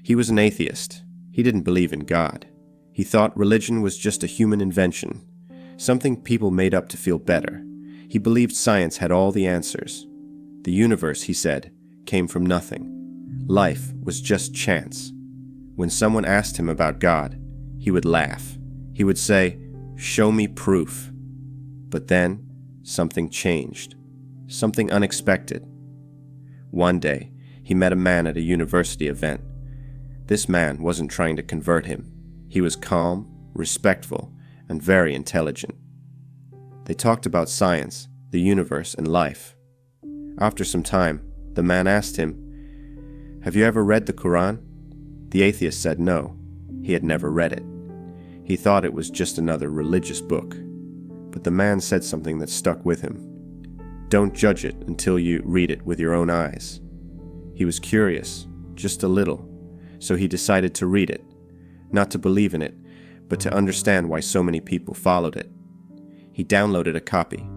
He was an atheist. He didn't believe in God. He thought religion was just a human invention, something people made up to feel better. He believed science had all the answers. The universe, he said, came from nothing. Life was just chance. When someone asked him about God, he would laugh. He would say, "Show me proof." But then, something changed. Something unexpected. One day, he met a man at a university event. This man wasn't trying to convert him. He was calm, respectful, and very intelligent. They talked about science, the universe, and life. After some time, the man asked him, "Have you ever read the Quran?" The atheist said no. He had never read it. He thought it was just another religious book. But the man said something that stuck with him. "Don't judge it until you read it with your own eyes." He was curious, just a little, so he decided to read it, not to believe in it, but to understand why so many people followed it. He downloaded a copy.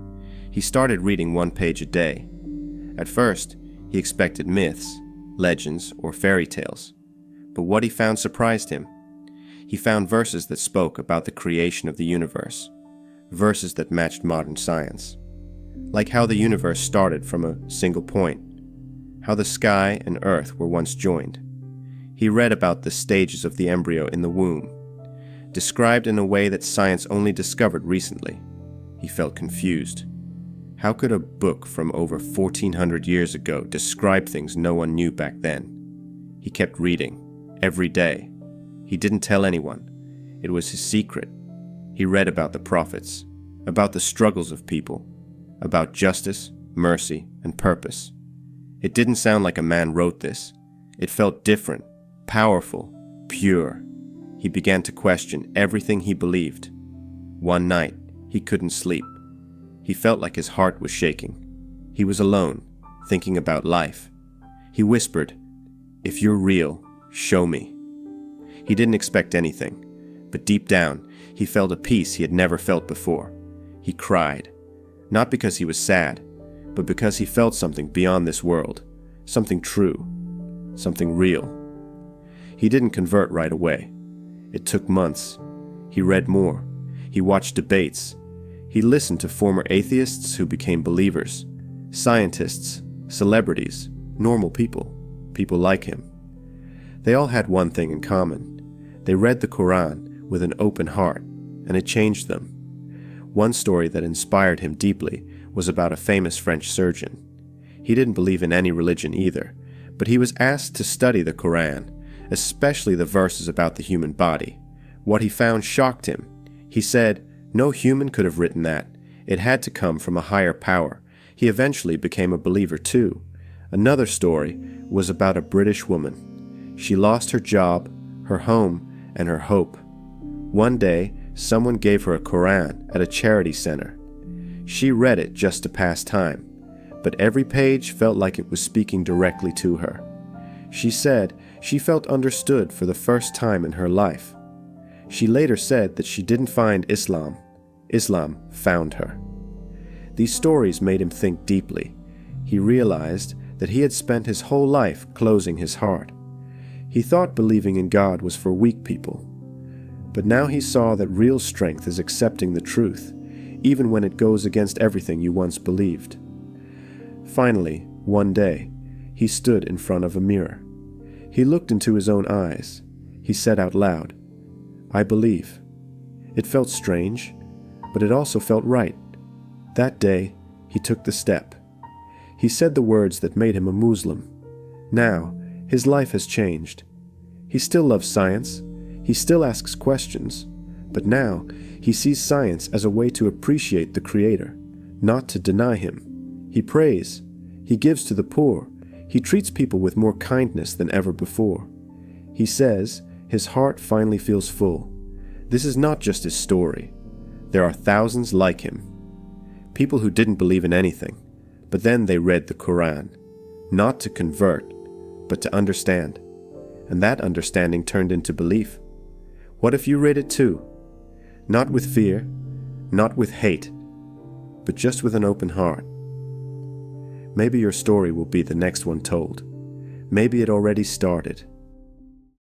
He started reading one page a day. At first, he expected myths, legends, or fairy tales. But what he found surprised him. He found verses that spoke about the creation of the universe, verses that matched modern science. Like how the universe started from a single point, how the sky and earth were once joined. He read about the stages of the embryo in the womb, described in a way that science only discovered recently. He felt confused. How could a book from over 1400 years ago describe things no one knew back then? He kept reading, every day. He didn't tell anyone. It was his secret. He read about the prophets, about the struggles of people, about justice, mercy, and purpose. It didn't sound like a man wrote this. It felt different, powerful, pure. He began to question everything he believed. One night, he couldn't sleep. He felt like his heart was shaking. He was alone, thinking about life. He whispered, "If you're real, show me." He didn't expect anything, but deep down, he felt a peace he had never felt before. He cried, not because he was sad, but because he felt something beyond this world, something true, something real. He didn't convert right away. It took months. He read more. He watched debates. He listened to former atheists who became believers, scientists, celebrities, normal people, people like him. They all had one thing in common. They read the Quran with an open heart, and it changed them. One story that inspired him deeply was about a famous French surgeon. He didn't believe in any religion either, but he was asked to study the Quran, especially the verses about the human body. What he found shocked him. He said, no human could have written that. It had to come from a higher power. He eventually became a believer too. Another story was about a British woman. She lost her job, her home, and her hope. One day, someone gave her a Quran at a charity center. She read it just to pass time, but every page felt like it was speaking directly to her. She said she felt understood for the first time in her life. She later said that she didn't find Islam. Islam found her. These stories made him think deeply. He realized that he had spent his whole life closing his heart. He thought believing in God was for weak people. But now he saw that real strength is accepting the truth, even when it goes against everything you once believed. Finally, one day, he stood in front of a mirror. He looked into his own eyes. He said out loud, "I believe." It felt strange, but it also felt right. That day, he took the step. He said the words that made him a Muslim. Now, his life has changed. He still loves science. He still asks questions. But now, he sees science as a way to appreciate the Creator, not to deny Him. He prays. He gives to the poor. He treats people with more kindness than ever before. He says his heart finally feels full. This is not just his story. There are thousands like him. People who didn't believe in anything, but then they read the Quran, not to convert, but to understand. And that understanding turned into belief. What if you read it too? Not with fear, not with hate, but just with an open heart. Maybe your story will be the next one told. Maybe it already started.